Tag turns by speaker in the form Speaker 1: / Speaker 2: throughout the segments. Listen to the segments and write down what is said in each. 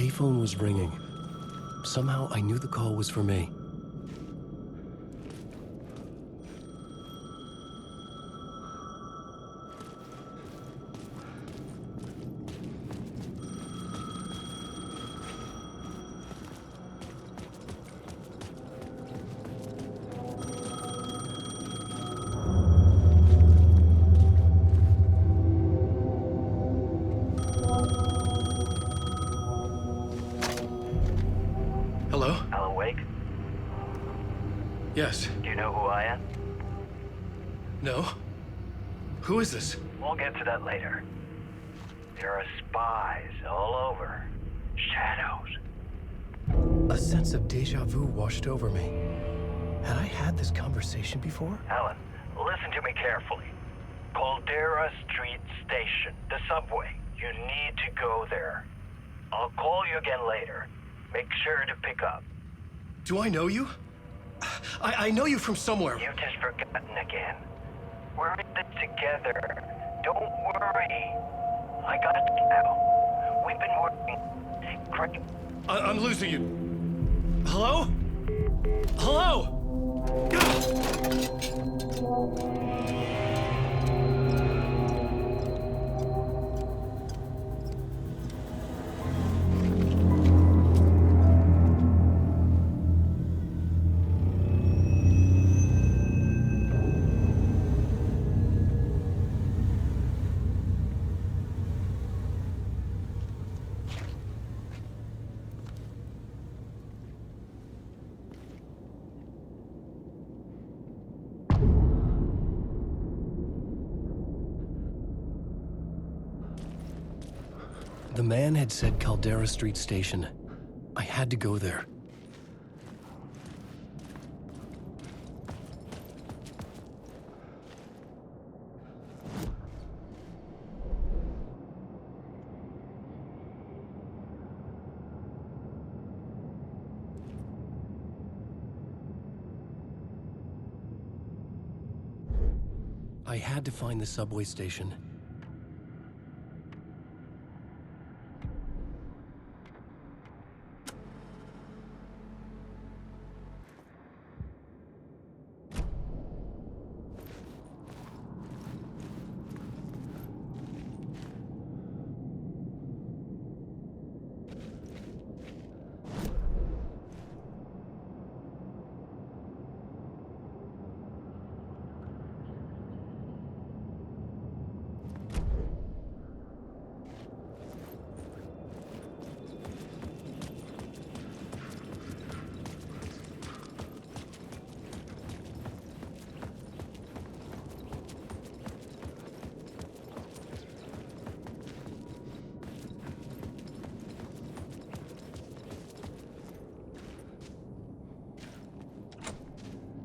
Speaker 1: payphone was ringing. Somehow I knew the call was for me.
Speaker 2: Hello?
Speaker 3: Alan Wake?
Speaker 2: Yes.
Speaker 3: Do you know who I am?
Speaker 2: No? Who is this?
Speaker 3: We'll get to that later. There are spies all over. Shadows.
Speaker 1: A sense of déjà vu washed over me. Had I had this conversation before?
Speaker 3: Alan, listen to me carefully. Caldera Street Station, the subway. You need to go there. I'll call you again later. Make sure to pick up.
Speaker 2: Do I know you? I know you from somewhere.
Speaker 3: You've just forgotten again. We're in this together. Don't worry. I got you now. We've been working great.
Speaker 2: I'm losing you. Hello? Hello?
Speaker 1: The man had said Caldera Street Station. I had to go there. I had to find the subway station.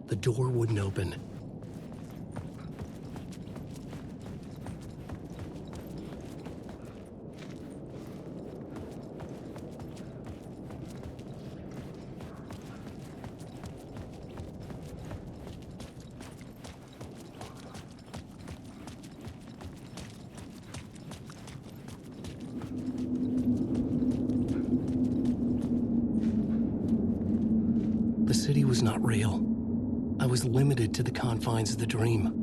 Speaker 1: The door wouldn't open. The city was not real. I was limited to the confines of the dream.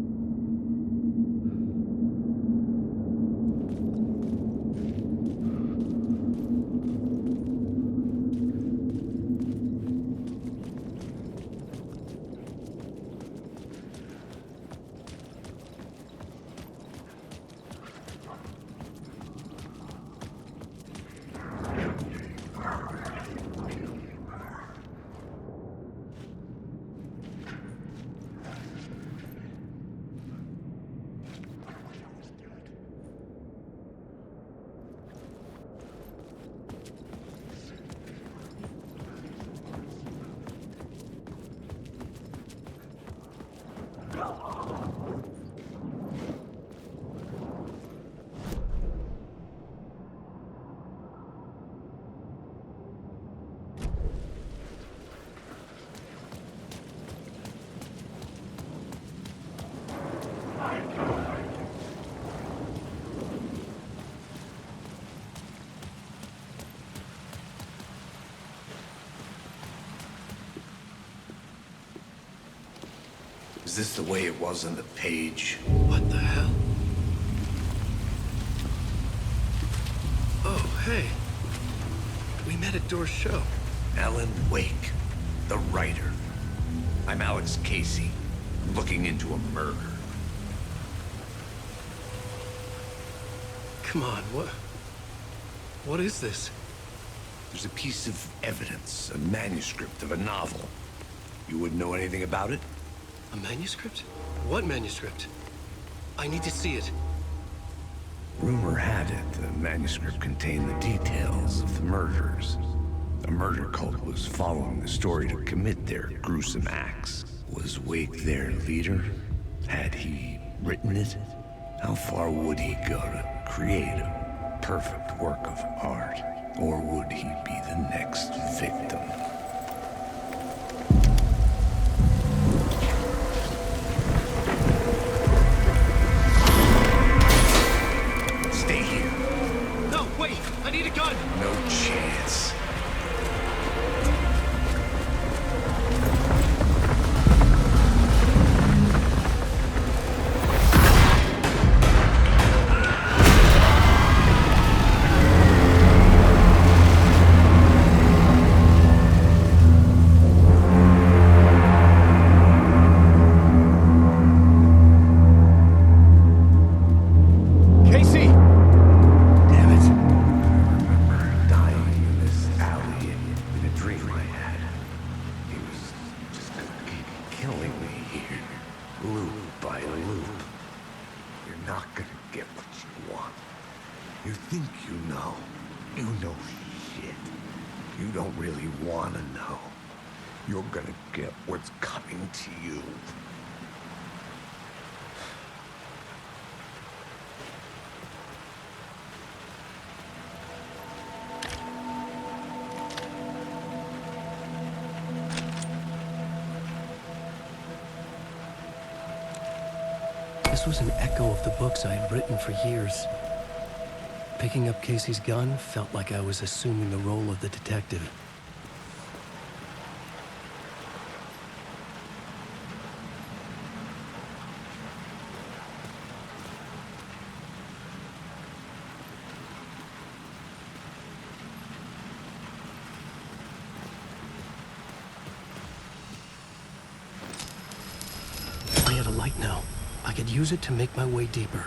Speaker 4: Is this the way it was on the page?
Speaker 2: What the hell? Oh, hey. We met at Door's show.
Speaker 4: Alan Wake, the writer. I'm Alex Casey. I'm looking into a murder.
Speaker 2: Come on, what is this?
Speaker 4: There's a piece of evidence, a manuscript of a novel. You wouldn't know anything about it?
Speaker 2: A manuscript? What manuscript? I need to see it.
Speaker 4: Rumor had it the manuscript contained the details of the murders. A murder cult was following the story to commit their gruesome acts. Was Wake their leader? Had he written it? How far would he go to create a perfect work of art? Or would he be the next victim? Stay here.
Speaker 2: No, wait! I need a gun!
Speaker 4: No chance.
Speaker 2: Casey!
Speaker 4: Damn it. I remember dying in this alley in a dream I had. He was just gonna keep killing me here, loop by loop. You're not gonna get what you want. You think you know. You know shit. You don't really wanna know. You're gonna get what's coming to you.
Speaker 1: This was an echo of the books I had written for years. Picking up Casey's gun felt like I was assuming the role of the detective. I had a light now. I could use it to make my way deeper.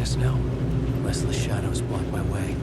Speaker 1: darkness now, lest the shadows block my way.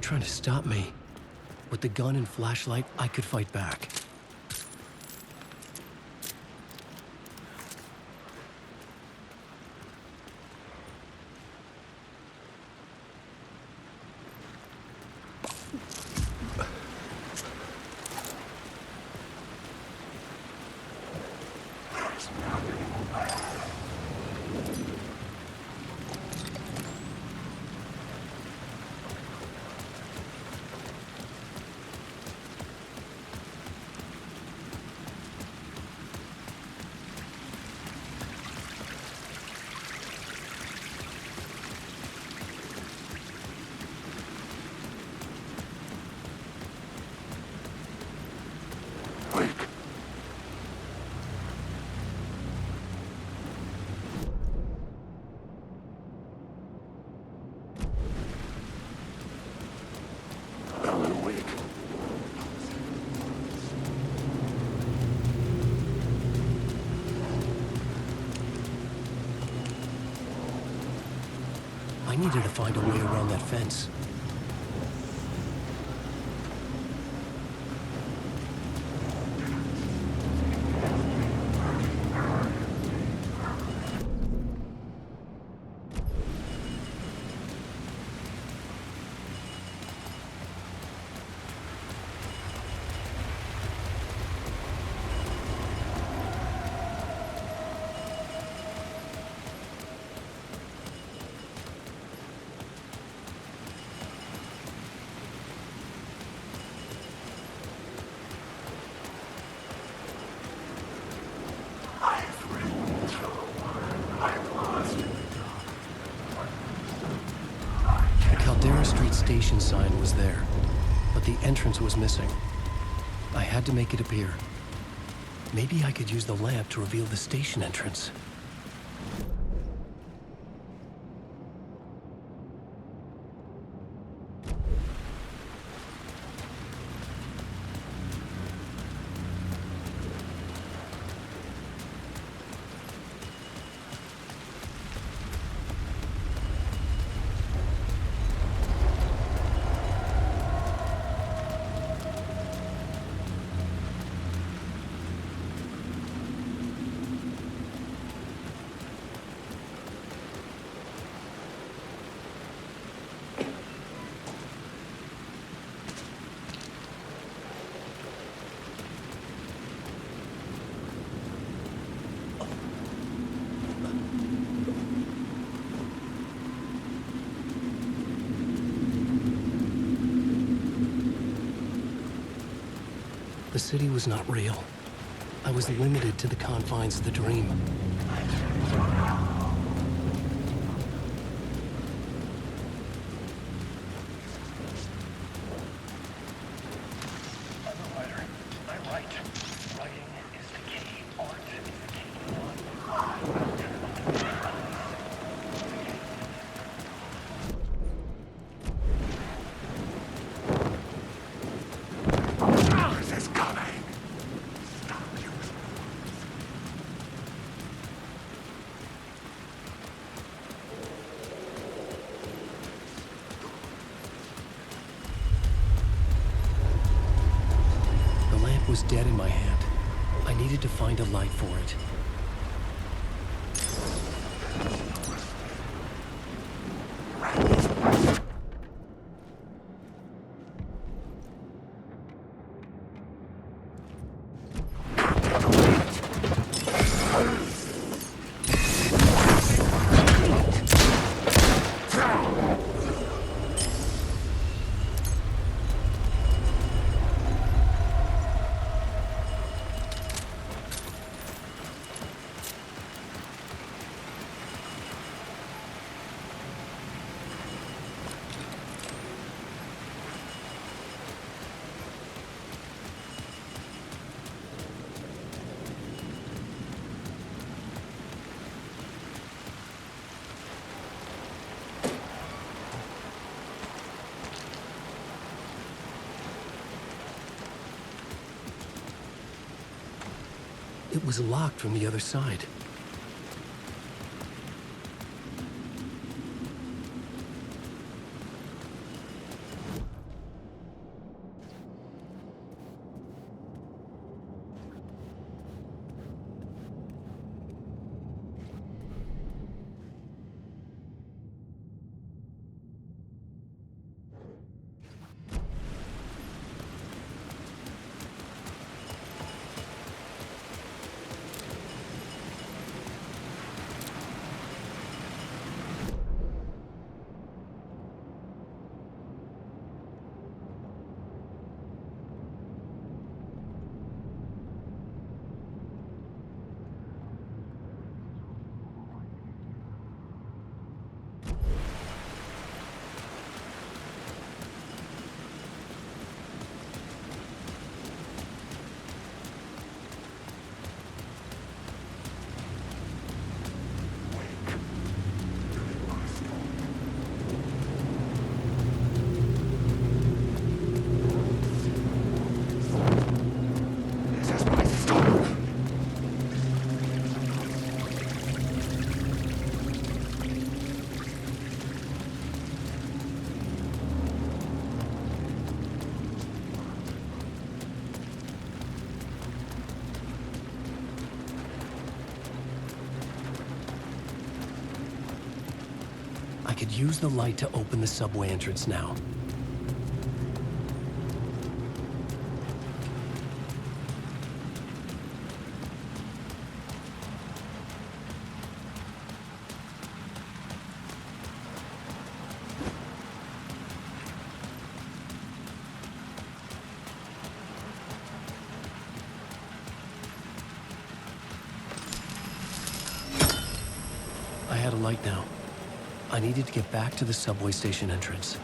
Speaker 1: Trying to stop me. With the gun and flashlight, I could fight back. I needed to find a way around that fence. Station sign was there, but the entrance was missing. I had to make it appear. Maybe I could use the lamp to reveal the station entrance. The city was not real. I was limited to the confines of the dream. Was dead in my hand. I needed to find a light for it. It was locked from the other side. I could use the light to open the subway entrance now. I had a light now. I needed to get back to the subway station entrance.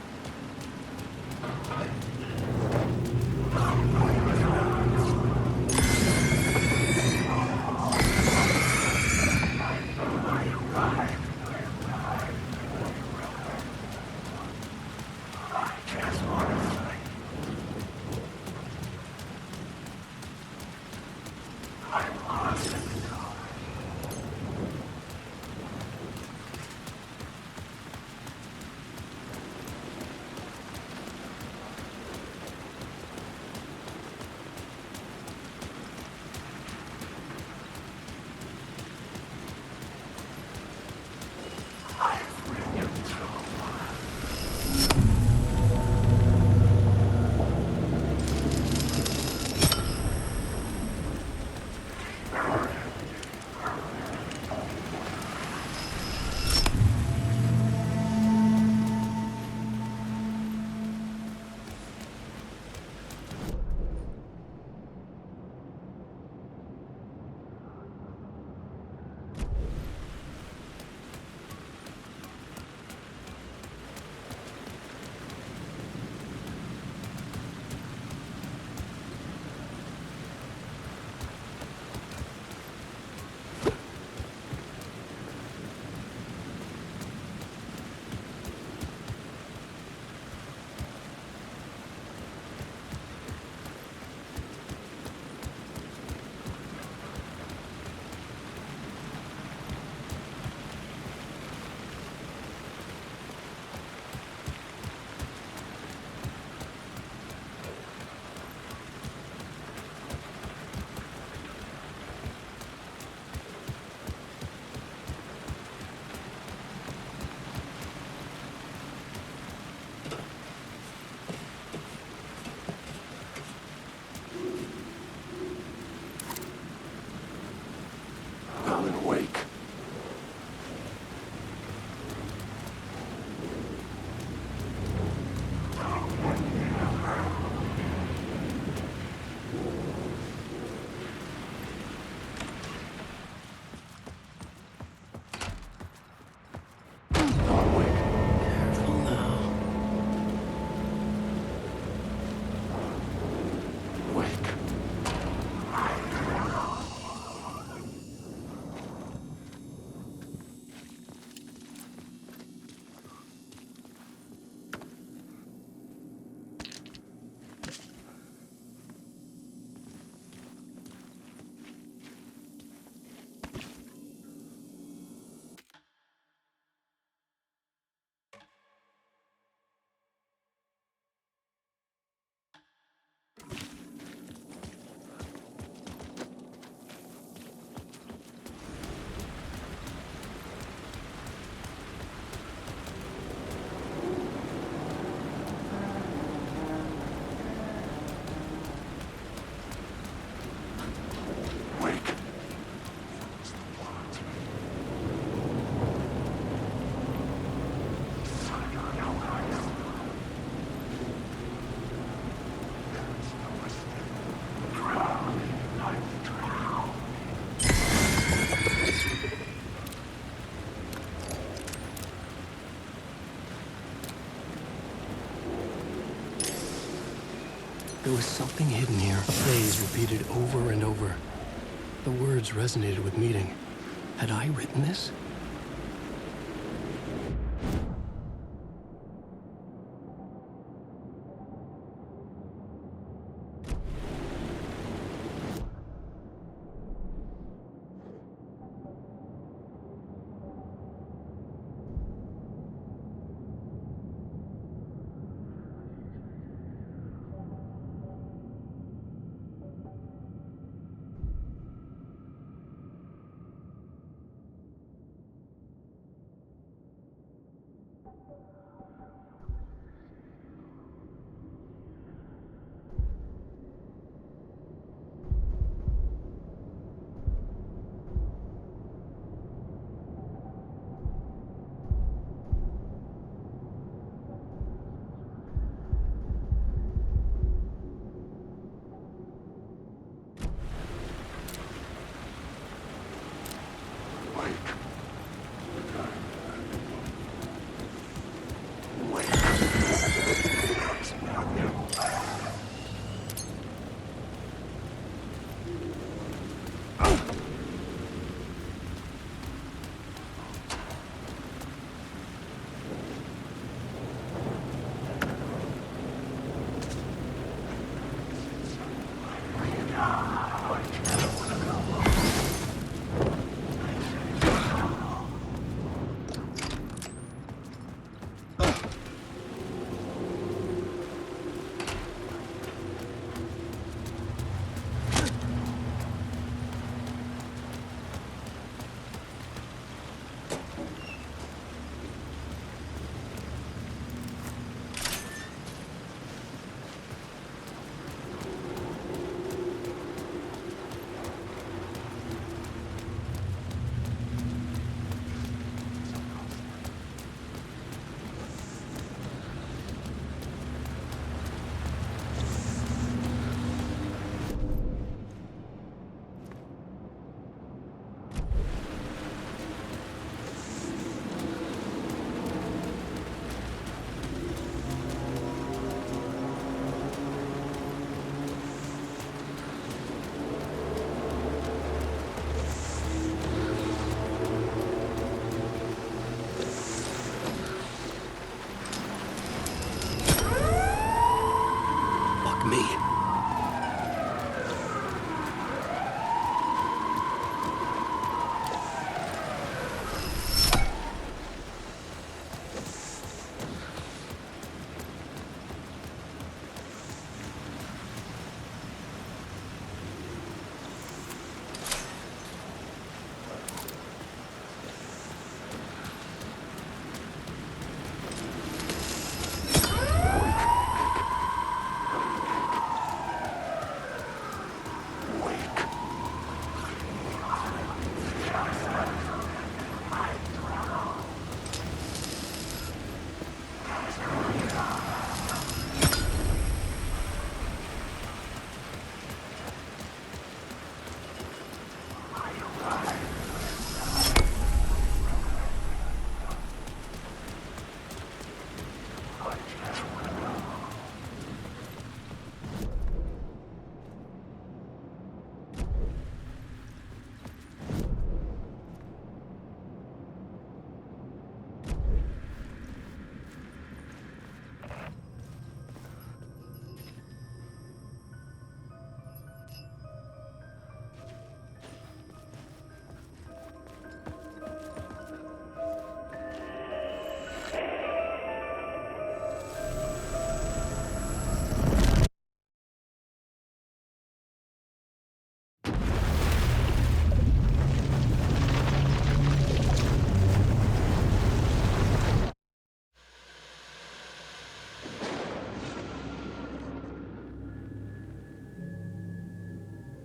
Speaker 1: was something hidden here. A phrase repeated over and over. The words resonated with meaning. Had I written this?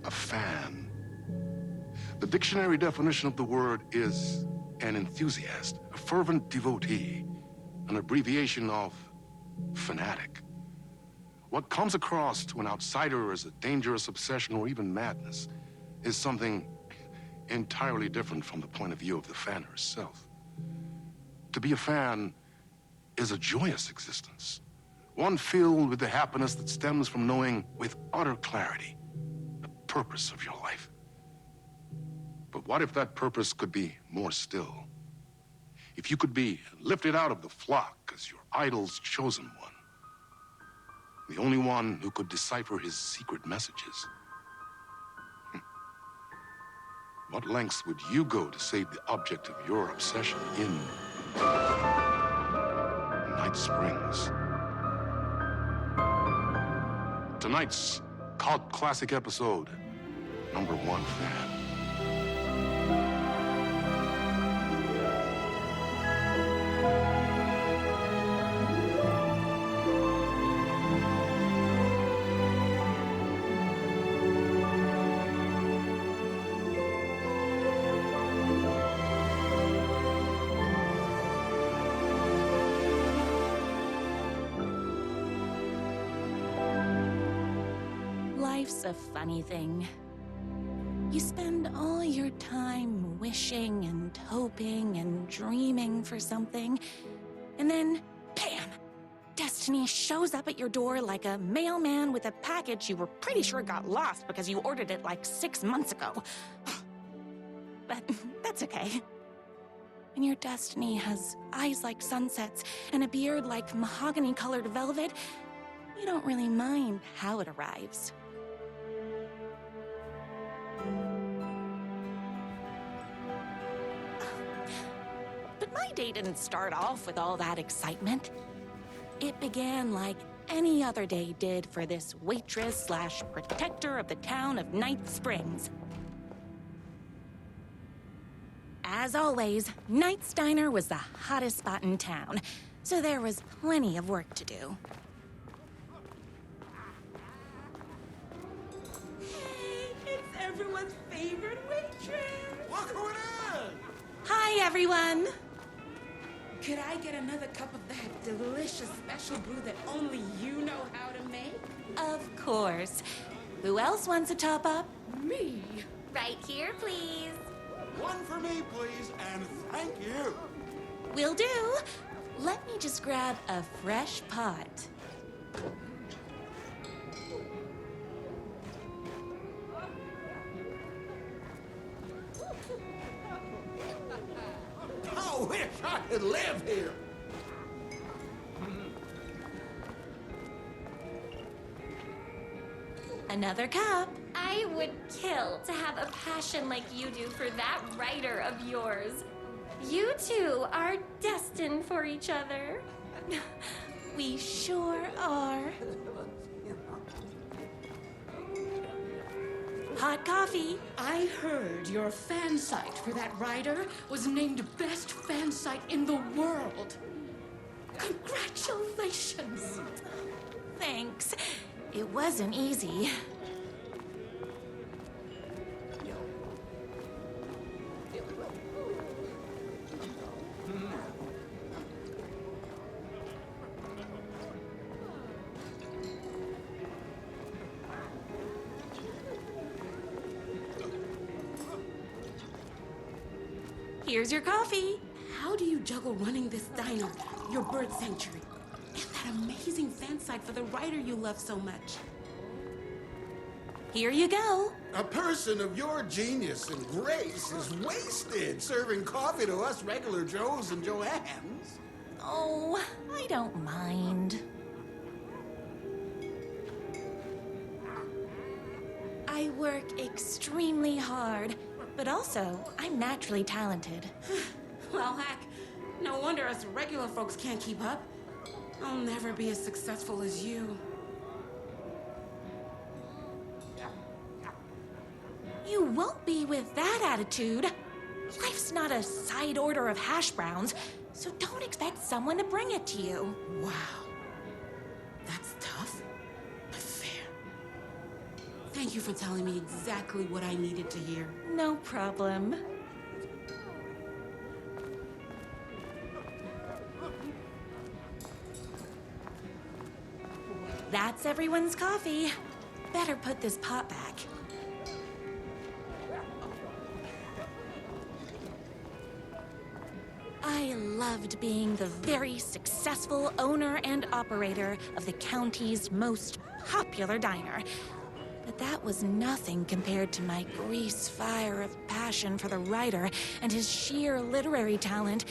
Speaker 5: A fan. The dictionary definition of the word is an enthusiast, a fervent devotee, an abbreviation of fanatic. What comes across to an outsider as a dangerous obsession or even madness is something entirely different from the point of view of the fan herself. To be a fan is a joyous existence, One filled with the happiness that stems from knowing with utter clarity the purpose of your life. But what if that purpose could be more still? If you could be lifted out of the flock as your idol's chosen one, the only one who could decipher his secret messages. What lengths would you go to save the object of your obsession in Night Springs? Tonight's cult classic episode, #1 fan.
Speaker 6: Life's a funny thing. You spend all your time wishing and hoping and dreaming for something, and then, bam! Destiny shows up at your door like a mailman with a package you were pretty sure got lost because you ordered it like 6 months ago. But that's okay. When your destiny has eyes like sunsets and a beard like mahogany-colored velvet, you don't really mind how it arrives. But my day didn't start off with all that excitement. It began like any other day did for this waitress/protector of the town of Night Springs. As always, Knight's Diner was the hottest spot in town, so there was plenty of work to do.
Speaker 7: Hey, it's everyone's favorite waitress.
Speaker 8: Look who it is!
Speaker 6: Hi, everyone!
Speaker 7: Could I get another cup of that delicious special brew that only you know how to make?
Speaker 6: Of course. Who else wants a top-up?
Speaker 7: Me.
Speaker 6: Right here, please.
Speaker 8: One for me, please, and thank you.
Speaker 6: Will do. Let me just grab a fresh pot.
Speaker 8: I wish I could live here.
Speaker 6: Another cup.
Speaker 9: I would kill to have a passion like you do for that writer of yours. You two are destined for each other.
Speaker 6: We sure are. Hot coffee.
Speaker 7: I heard your fan site for that writer was named best fan site in the world. Congratulations.
Speaker 6: Thanks. It wasn't easy. Here's your coffee.
Speaker 7: How do you juggle running this diner, your bird sanctuary, and that amazing fan site for the writer you love so much?
Speaker 6: Here you go.
Speaker 8: A person of your genius and grace is wasted serving coffee to us regular Joes and Joannes.
Speaker 6: Oh, I don't mind. I work extremely hard, but also I'm naturally talented.
Speaker 7: Well, heck, no wonder us regular folks can't keep up. I'll never be as successful as you.
Speaker 6: You won't be with that attitude. Life's not a side order of hash browns, so don't expect someone to bring it to you.
Speaker 7: Wow. That's tough, but fair. Thank you for telling me exactly what I needed to hear.
Speaker 6: No problem. That's everyone's coffee. Better put this pot back. I loved being the very successful owner and operator of the county's most popular diner. But that was nothing compared to my grease fire of passion for the writer and his sheer literary talent,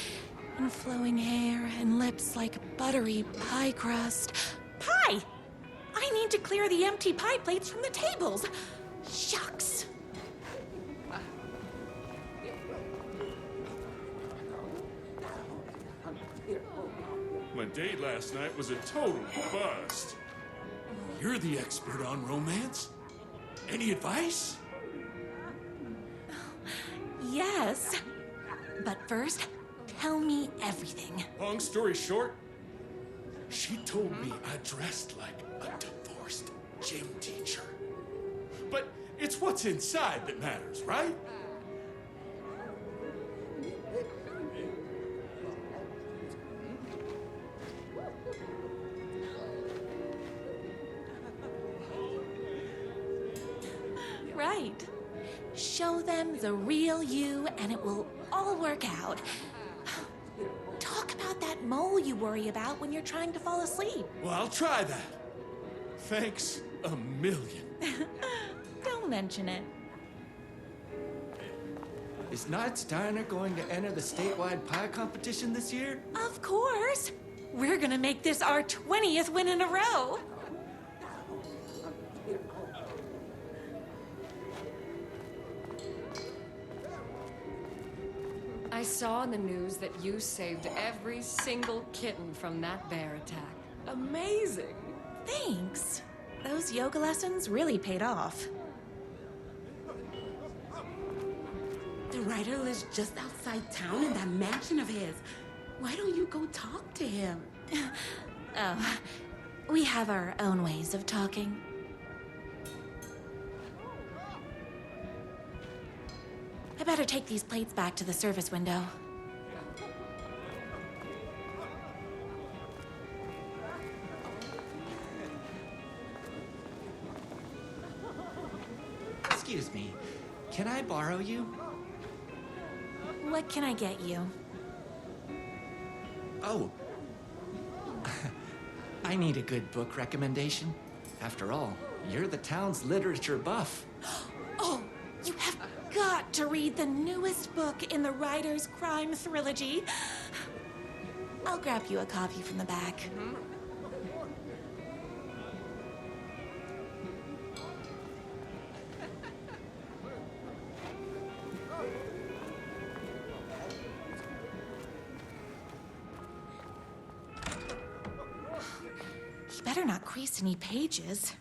Speaker 6: and flowing hair and lips like buttery pie crust. Pie! I need to clear the empty pie plates from the tables. Shucks.
Speaker 10: My date last night was a total bust. You're the expert on romance. Any advice?
Speaker 6: Yes. But first, tell me everything.
Speaker 10: Long story short, she told me I dressed like a divorced gym teacher. But it's what's inside that matters, right?
Speaker 6: Right. Show them the real you and it will all work out. Talk about that mole you worry about when you're trying to fall asleep.
Speaker 10: Well, I'll try that. Thanks a million.
Speaker 6: Don't mention it.
Speaker 11: Is Knight's Diner going to enter the statewide pie competition this year?
Speaker 6: Of course. We're gonna make this our 20th win in a row.
Speaker 12: I saw in the news that you saved every single kitten from that bear attack. Amazing!
Speaker 6: Thanks. Those yoga lessons really paid off.
Speaker 7: The writer lives just outside town in that mansion of his. Why don't you go talk to him?
Speaker 6: Oh, we have our own ways of talking. I better take these plates back to the service window.
Speaker 11: Excuse me, can I borrow you?
Speaker 6: What can I get you?
Speaker 11: Oh. I need a good book recommendation. After all, you're the town's literature buff.
Speaker 6: Oh, you have got to read the newest book in the Writer's Crime Trilogy. I'll grab you a copy from the back. You better not crease any pages.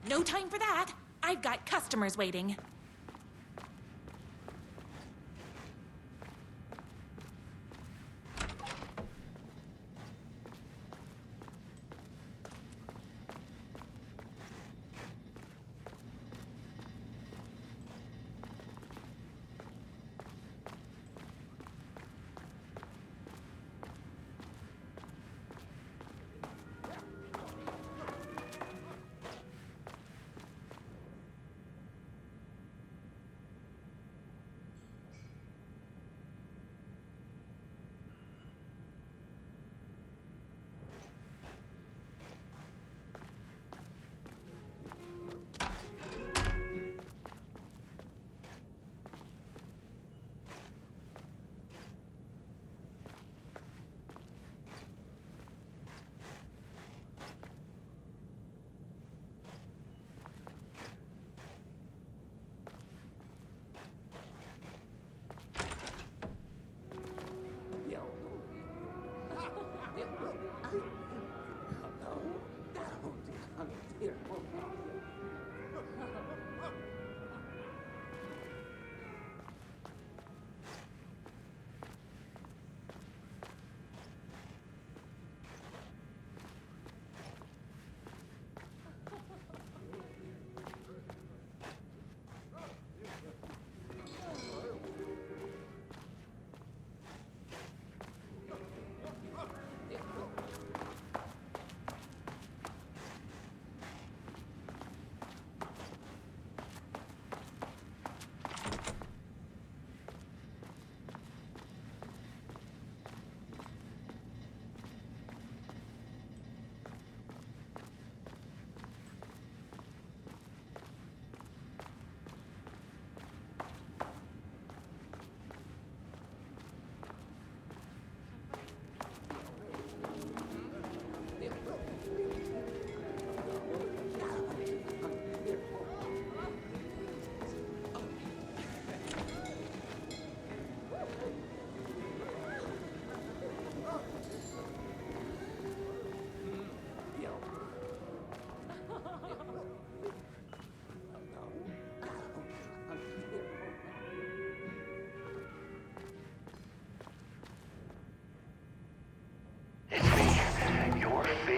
Speaker 6: No time for that. I've got customers waiting.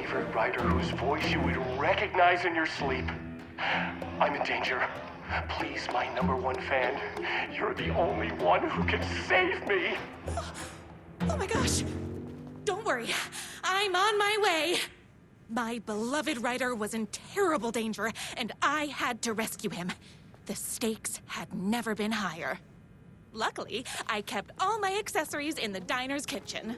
Speaker 13: favorite writer whose voice you would recognize in your sleep. I'm in danger. Please, my #1 fan, you're the only one who can save me.
Speaker 6: Oh my gosh! Don't worry, I'm on my way. My beloved writer was in terrible danger, and I had to rescue him. The stakes had never been higher. Luckily, I kept all my accessories in the diner's kitchen.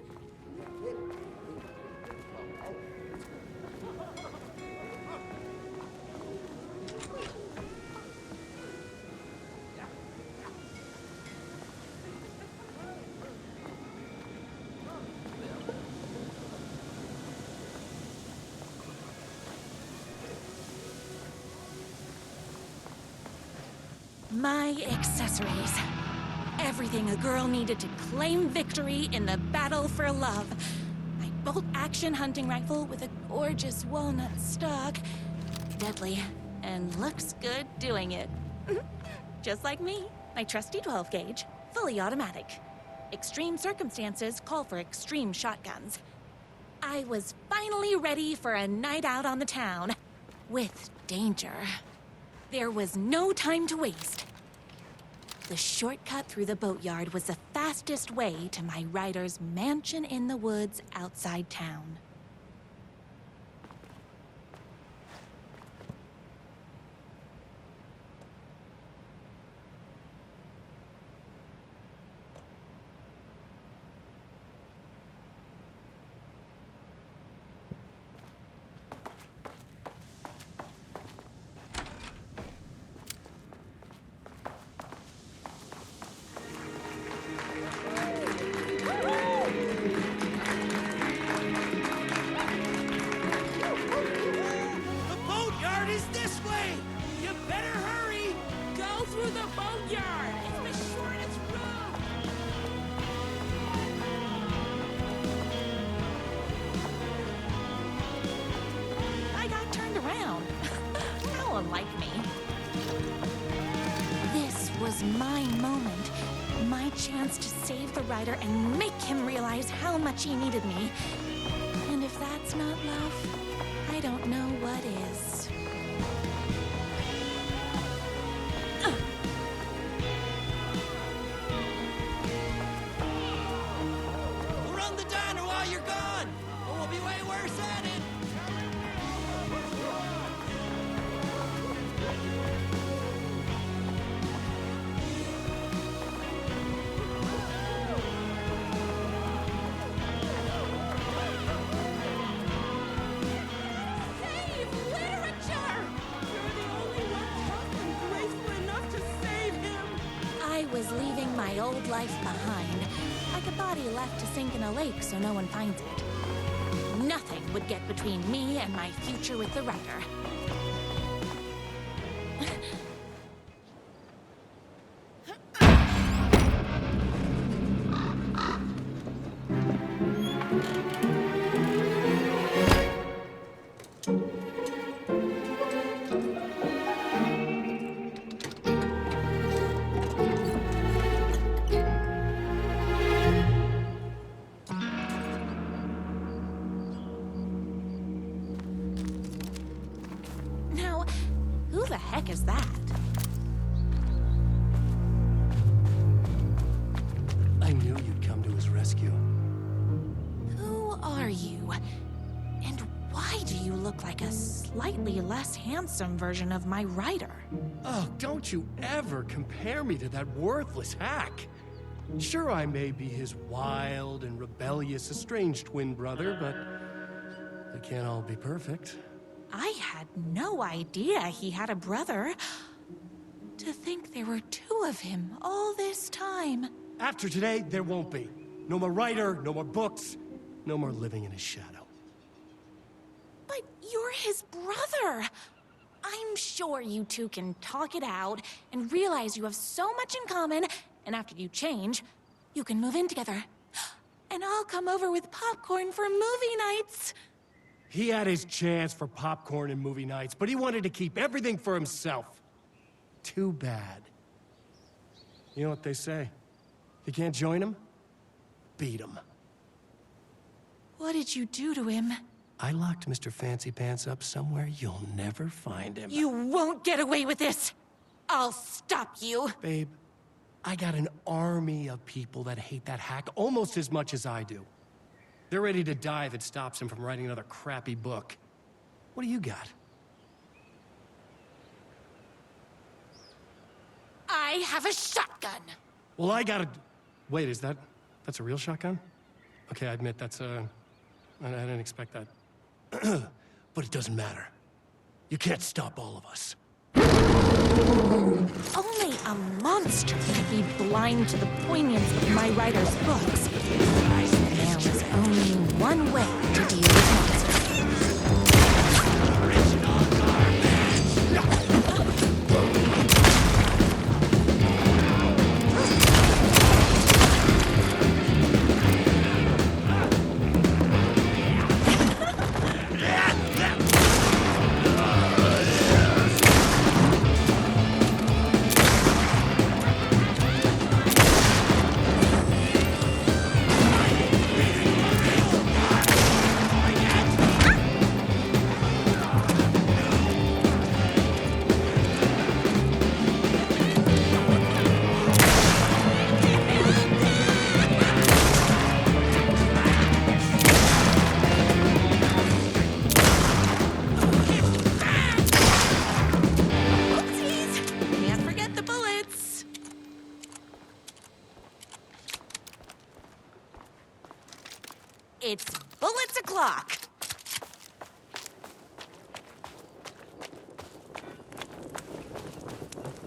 Speaker 6: My accessories. Everything a girl needed to claim victory in the battle for love. My bolt-action hunting rifle with a gorgeous walnut stock. Deadly, and looks good doing it. Just like me. My trusty 12-gauge, fully automatic. Extreme circumstances call for extreme shotguns. I was finally ready for a night out on the town. With danger. There was no time to waste. The shortcut through the boatyard was the fastest way to my writer's mansion in the woods outside town. Like me. This was my moment. My chance to save the writer and make him realize how much he needed me. And if that's not love, I don't know what is.
Speaker 11: We'll run the diner while you're gone, or we'll be way worse at it.
Speaker 6: Was leaving my old life behind, like a body left to sink in a lake so no one finds it. Nothing would get between me and my future with the writer. Who the heck is that?
Speaker 1: I knew you'd come to his rescue.
Speaker 6: Who are you? And why do you look like a slightly less handsome version of my writer?
Speaker 2: Oh, don't you ever compare me to that worthless hack. Sure, I may be his wild and rebellious estranged twin brother, but they can't all be perfect.
Speaker 6: I had no idea he had a brother. To think there were two of him all this time.
Speaker 2: After today, there won't be. No more writer, no more books, no more living in his shadow.
Speaker 6: But you're his brother. I'm sure you two can talk it out and realize you have so much in common, and after you change, you can move in together. And I'll come over with popcorn for movie nights.
Speaker 2: He had his chance for popcorn and movie nights, but he wanted to keep everything for himself. Too bad. You know what they say? If you can't join him, beat him.
Speaker 6: What did you do to him?
Speaker 2: I locked Mr. Fancy Pants up somewhere you'll never find him.
Speaker 6: You won't get away with this! I'll stop you!
Speaker 2: Babe, I got an army of people that hate that hack almost as much as I do. They're ready to die if it stops him from writing another crappy book. What do you got?
Speaker 6: I have a shotgun!
Speaker 2: Well, I got a... Wait, that's a real shotgun? Okay, I admit, I didn't expect that. But it doesn't matter. You can't stop all of us.
Speaker 6: Only a monster could be blind to the poignance of my writer's books. There was only one way to deal with monsters. It's bullets o'clock!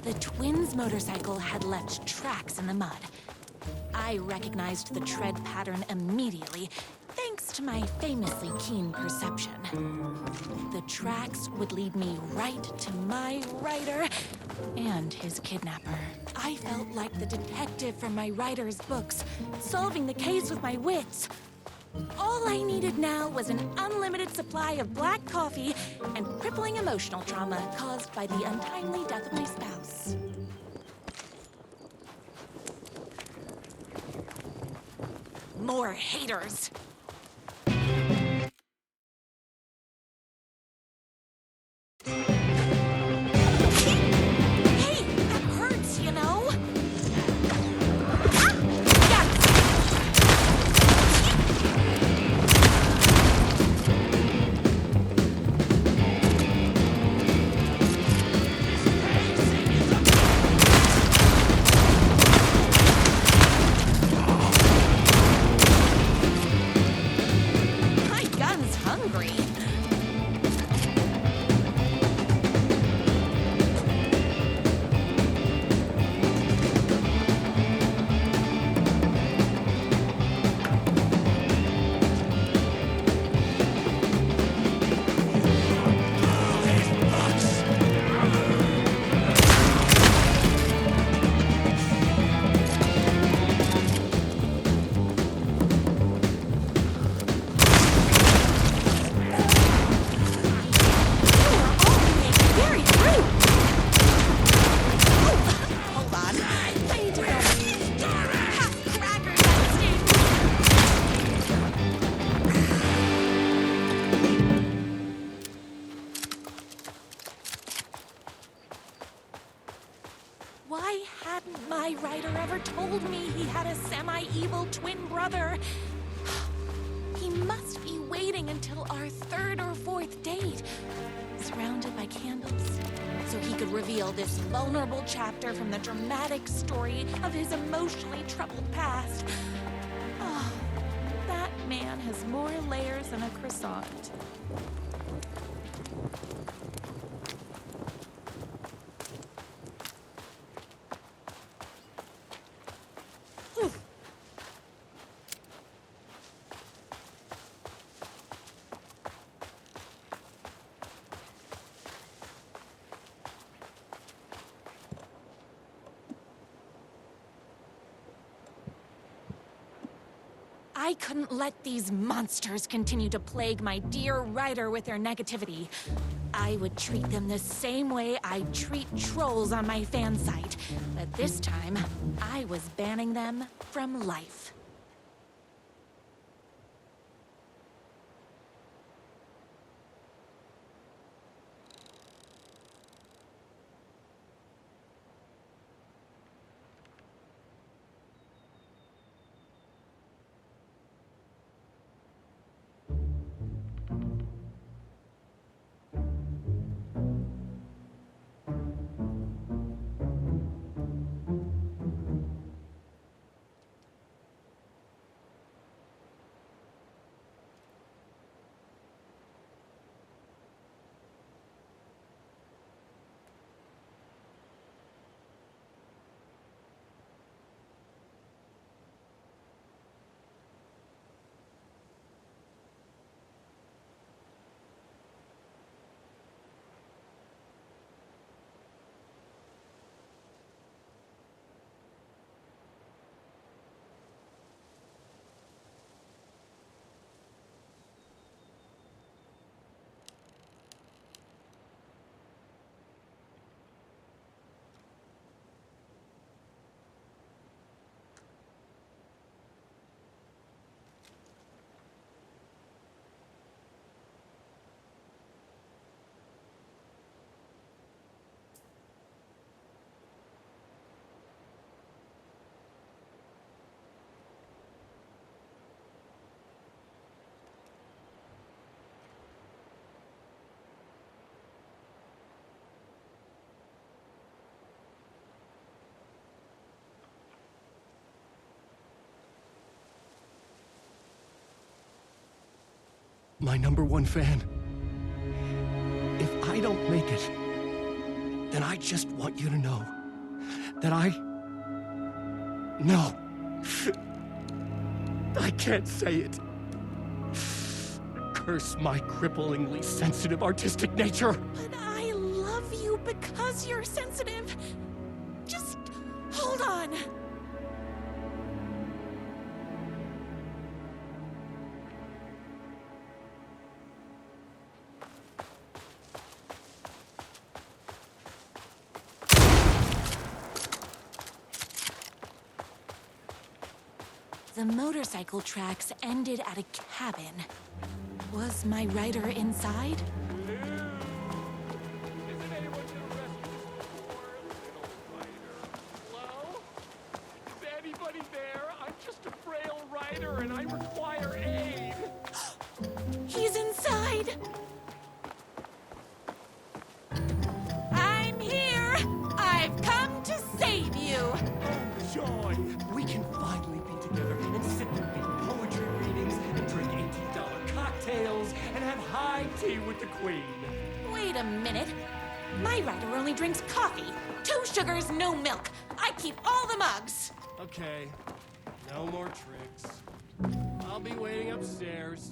Speaker 6: The twins' motorcycle had left tracks in the mud. I recognized the tread pattern immediately, thanks to my famously keen perception. The tracks would lead me right to my writer and his kidnapper. I felt like the detective from my writer's books, solving the case with my wits. All I needed now was an unlimited supply of black coffee and crippling emotional trauma caused by the untimely death of my spouse. More haters. Hey, that hurts, you know? Why hadn't my writer ever told me he had a semi-evil twin brother? He must be waiting until our third or fourth date, surrounded by candles, so he could reveal this vulnerable chapter from the dramatic story of his emotionally troubled past. Oh, that man has more layers than a croissant. I couldn't let these monsters continue to plague my dear writer with their negativity. I would treat them the same way I treat trolls on my fan site, but this time, I was banning them from life.
Speaker 2: my #1 fan. If I don't make it, then I just want you to know that No. I can't say it. Curse my cripplingly sensitive artistic nature.
Speaker 6: But I love you because you're sensitive. Just hold on. The motorcycle tracks ended at a cabin. Was my rider inside?
Speaker 10: And I require aid.
Speaker 6: He's inside. I'm here. I've come to save you.
Speaker 2: Oh, joy. We can finally be together and sit and read poetry readings and drink $18 cocktails and have high tea with the Queen.
Speaker 6: Wait a minute. My rider only drinks coffee. 2 sugars, no milk. I keep all the mugs.
Speaker 2: Okay. No more tricks. I'll be waiting upstairs.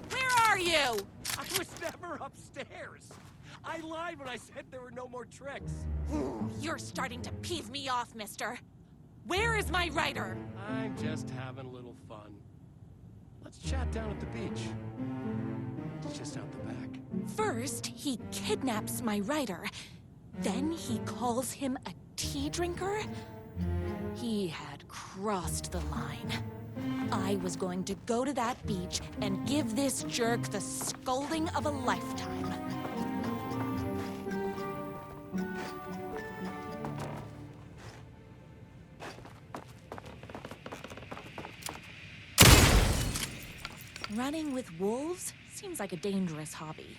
Speaker 6: Where are you?
Speaker 2: I was never upstairs. I lied when I said there were no more tricks.
Speaker 6: Ooh, you're starting to piss me off, mister. Where is my rider?
Speaker 2: I'm just having a little fun. Let's chat down at the beach. It's just out the back.
Speaker 6: First, he kidnaps my rider. Then he calls him a tea drinker. He had crossed the line. I was going to go to that beach and give this jerk the scolding of a lifetime. Running with wolves seems like a dangerous hobby.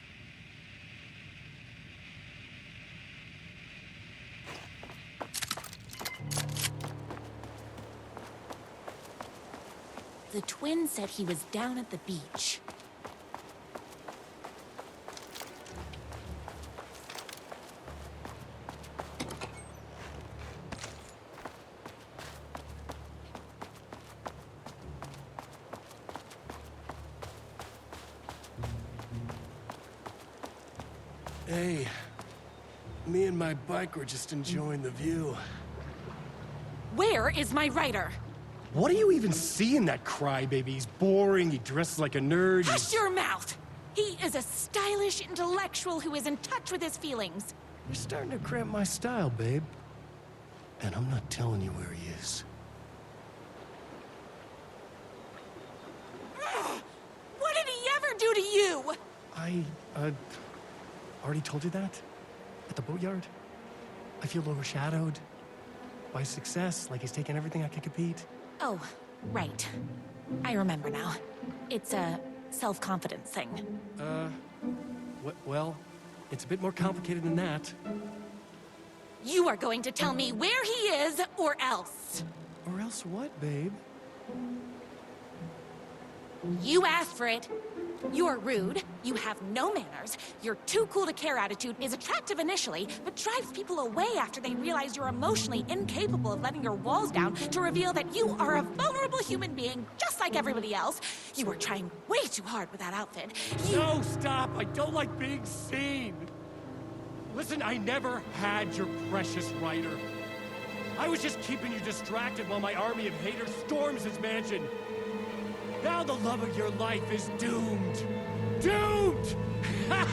Speaker 6: The twin said he was down at the beach.
Speaker 2: Hey, me and my bike were just enjoying the view.
Speaker 6: Where is my rider?
Speaker 2: What do you even see in that crybaby? He's boring, he dresses like a nerd.
Speaker 6: Hush your mouth! He is a stylish intellectual who is in touch with his feelings.
Speaker 2: You're starting to cramp my style, babe. And I'm not telling you where he is.
Speaker 6: What did he ever do to you?
Speaker 2: I, already told you that? At the boatyard? I feel overshadowed by success, like he's taken everything I can compete.
Speaker 6: Oh, right. I remember now. It's a self-confidence thing.
Speaker 2: Well, it's a bit more complicated than that.
Speaker 6: You are going to tell me where he is, or else.
Speaker 2: Or else what, babe?
Speaker 6: You asked for it. You're rude, you have no manners, your too cool to care attitude is attractive initially, but drives people away after they realize you're emotionally incapable of letting your walls down to reveal that you are a vulnerable human being just like everybody else. You are trying way too hard with that outfit.
Speaker 2: No, stop! I don't like being seen! Listen, I never had your precious rider. I was just keeping you distracted while my army of haters storms his mansion. Now the love of your life is doomed. Doomed!
Speaker 6: No!